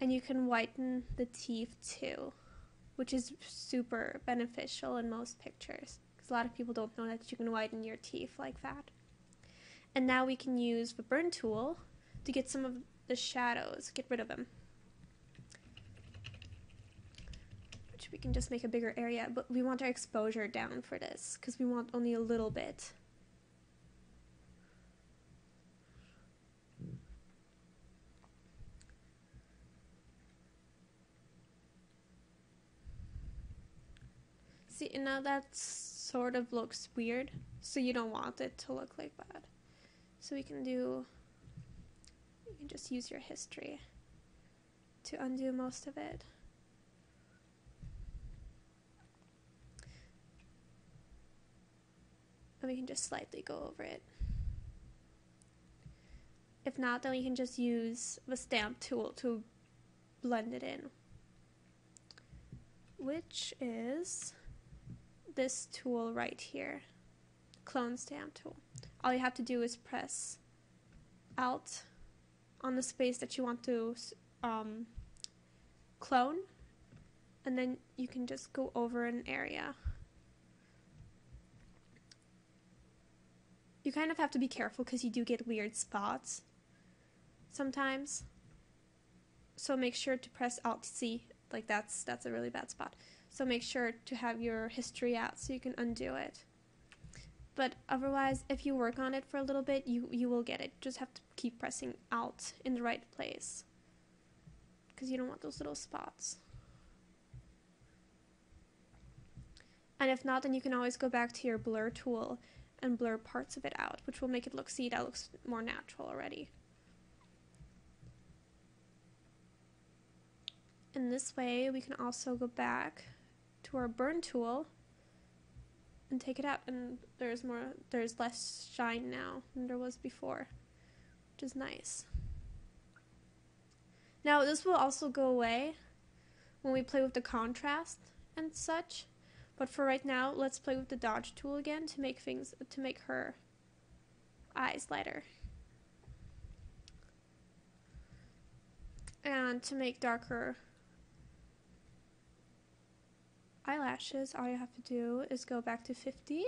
And you can whiten the teeth too, which is super beneficial in most pictures, because a lot of people don't know that you can whiten your teeth like that. And now we can use the burn tool to get some of the shadows, get rid of them. Which we can just make a bigger area, but we want our exposure down for this, because we want only a little bit. See, now that sort of looks weird, so you don't want it to look like that. So you can just use your history to undo most of it. And we can just slightly go over it. If not, then we can just use the stamp tool to blend it in, which is this tool right here, clone stamp tool. All you have to do is press Alt on the space that you want to clone, and then you can just go over an area. You kind of have to be careful because you do get weird spots sometimes. So make sure to press Alt C. Like that's a really bad spot. So make sure to have your history out so you can undo it. But otherwise, if you work on it for a little bit, you will get it. Just have to keep pressing Alt in the right place, because you don't want those little spots. And if not, then you can always go back to your blur tool and blur parts of it out, which will make it look, see, that looks more natural already. In this way, we can also go back to our burn tool and take it out, and there's less shine now than there was before, which is nice. Now this will also go away when we play with the contrast and such, but for right now, let's play with the dodge tool again to make her eyes lighter. And to make darker eyelashes, all you have to do is go back to 50.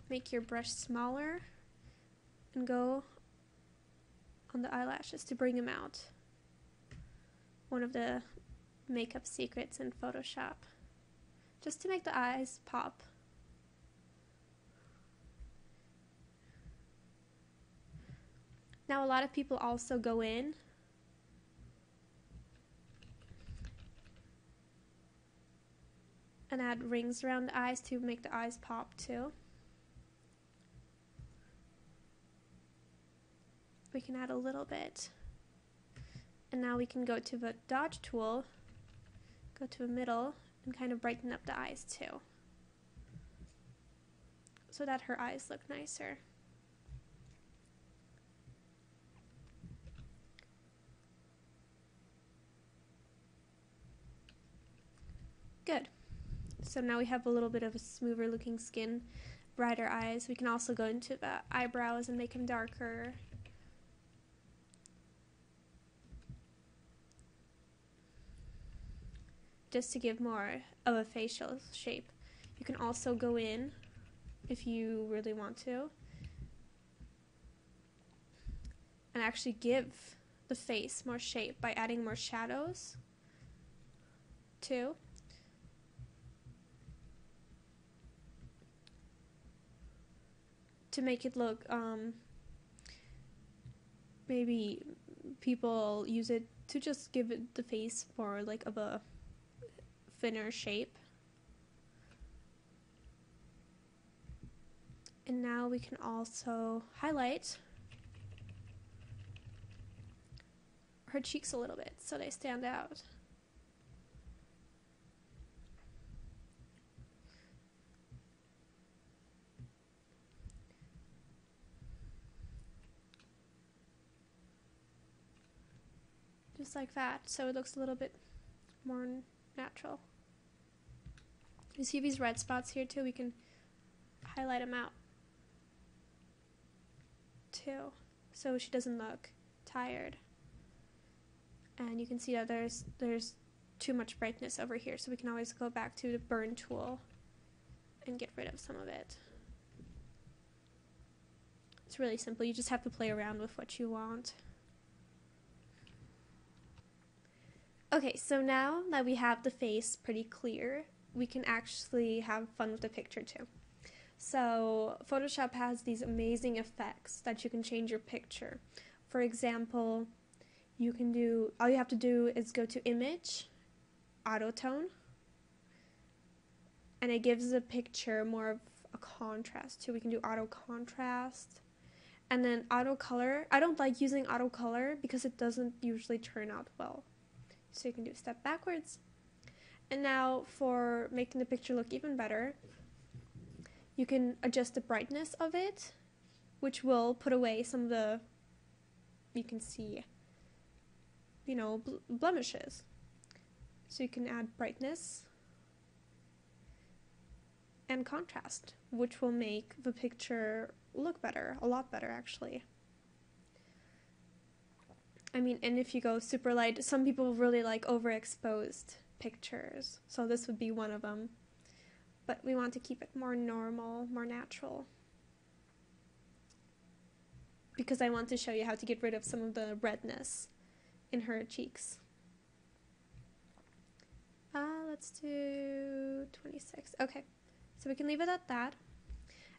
Make your brush smaller and go on the eyelashes to bring them out. One of the makeup secrets in Photoshop. Just to make the eyes pop. Now a lot of people also go in and add rings around the eyes to make the eyes pop too. We can add a little bit. And now we can go to the dodge tool, go to the middle, and kind of brighten up the eyes too, so that her eyes look nicer. Good. So now we have a little bit of a smoother looking skin, brighter eyes. We can also go into the eyebrows and make them darker. Just to give more of a facial shape. You can also go in, if you really want to, and actually give the face more shape by adding more shadows too. To make it look, maybe people use it to just give it the face more like of a thinner shape. And now we can also highlight her cheeks a little bit so they stand out. Just like that, so it looks a little bit more natural. You see these red spots here too? We can highlight them out too. so she doesn't look tired. And you can see that there's too much brightness over here, so we can always go back to the burn tool and get rid of some of it. It's really simple. You just have to play around with what you want. Okay, so now that we have the face pretty clear, we can actually have fun with the picture too. So Photoshop has these amazing effects that you can change your picture. For example, all you have to do is go to Image, Auto Tone, and it gives the picture more of a contrast too. We can do Auto Contrast. And then Auto Color. I don't like using Auto Color because it doesn't usually turn out well. So you can do a step backwards. And now for making the picture look even better, you can adjust the brightness of it, which will put away some of the, you can see, blemishes. So you can add brightness and contrast, which will make the picture look better, a lot better actually. I mean, and if you go super light, some people really like overexposed pictures, so this would be one of them. But we want to keep it more normal, more natural. Because I want to show you how to get rid of some of the redness in her cheeks. Let's do 26. Okay, so we can leave it at that.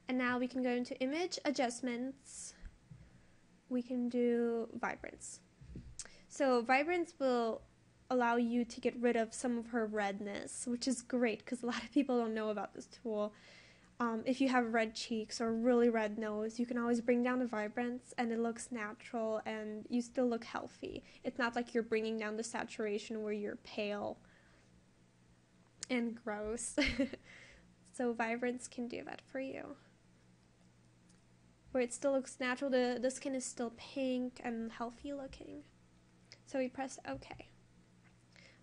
And now we can go into Image, Adjustments. We can do Vibrance. So Vibrance will allow you to get rid of some of her redness, which is great because a lot of people don't know about this tool. If you have red cheeks or really red nose, you can always bring down the vibrance and it looks natural and you still look healthy. It's not like you're bringing down the saturation where you're pale and gross. So vibrance can do that for you. Where it still looks natural, the skin is still pink and healthy looking. So we press OK.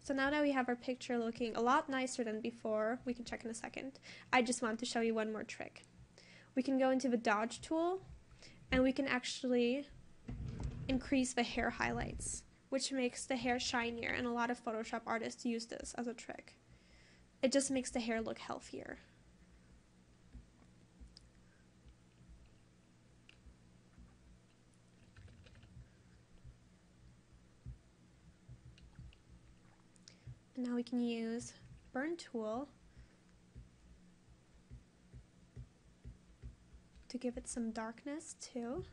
So now that we have our picture looking a lot nicer than before, we can check in a second. I just want to show you one more trick. We can go into the dodge tool and we can actually increase the hair highlights, which makes the hair shinier, and a lot of Photoshop artists use this as a trick. It just makes the hair look healthier. And now we can use burn tool to give it some darkness too.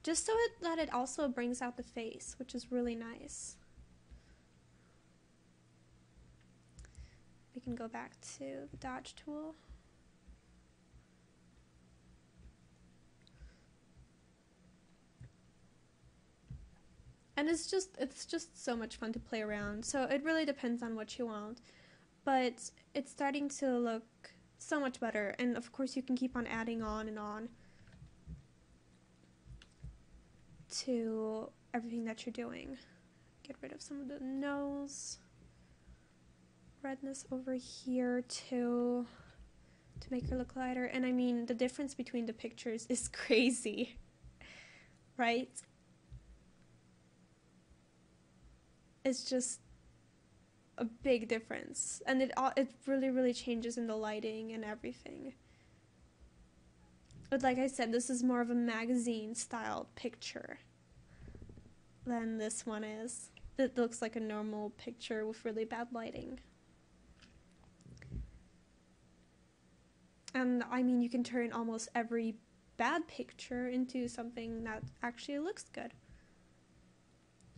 Just so that it also brings out the face, which is really nice. We can go back to the dodge tool. And it's just so much fun to play around. So it really depends on what you want. But it's starting to look so much better. And of course you can keep on adding on and on to everything that you're doing. Get rid of some of the nose redness over here too, to make her look lighter. And I mean, the difference between the pictures is crazy, right? It's just a big difference, and it really changes in the lighting and everything. But like I said, this is more of a magazine style picture than this one is. It looks like a normal picture with really bad lighting. And I mean, you can turn almost every bad picture into something that actually looks good.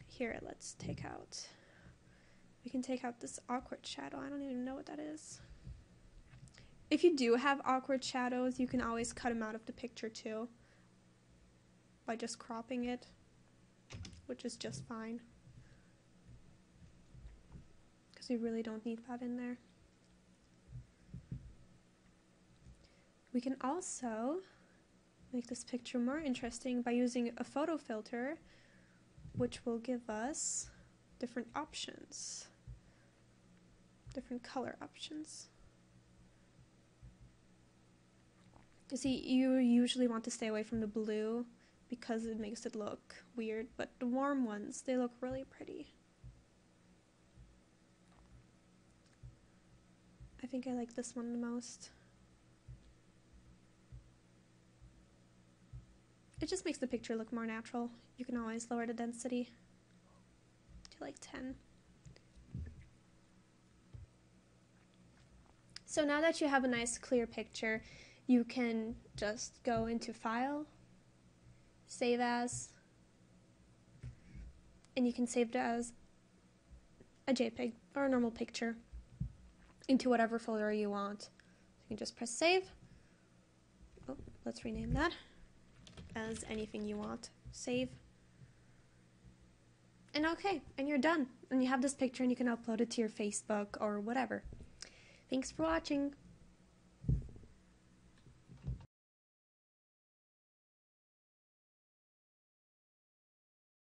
Here, let's take out, we can take out this awkward shadow. I don't even know what that is. If you do have awkward shadows, you can always cut them out of the picture too, by just cropping it, which is just fine, because you really don't need that in there. We can also make this picture more interesting by using a photo filter, which will give us different options, different color options. You see, you usually want to stay away from the blue because it makes it look weird, but the warm ones, they look really pretty. I think I like this one the most. It just makes the picture look more natural. You can always lower the density to like 10. So now that you have a nice clear picture, you can just go into File, Save As, and you can save it as a JPEG or a normal picture into whatever folder you want. You can just press Save. Oh, let's rename that as anything you want. Save. And okay, and you're done. And you have this picture and you can upload it to your Facebook or whatever. Thanks for watching.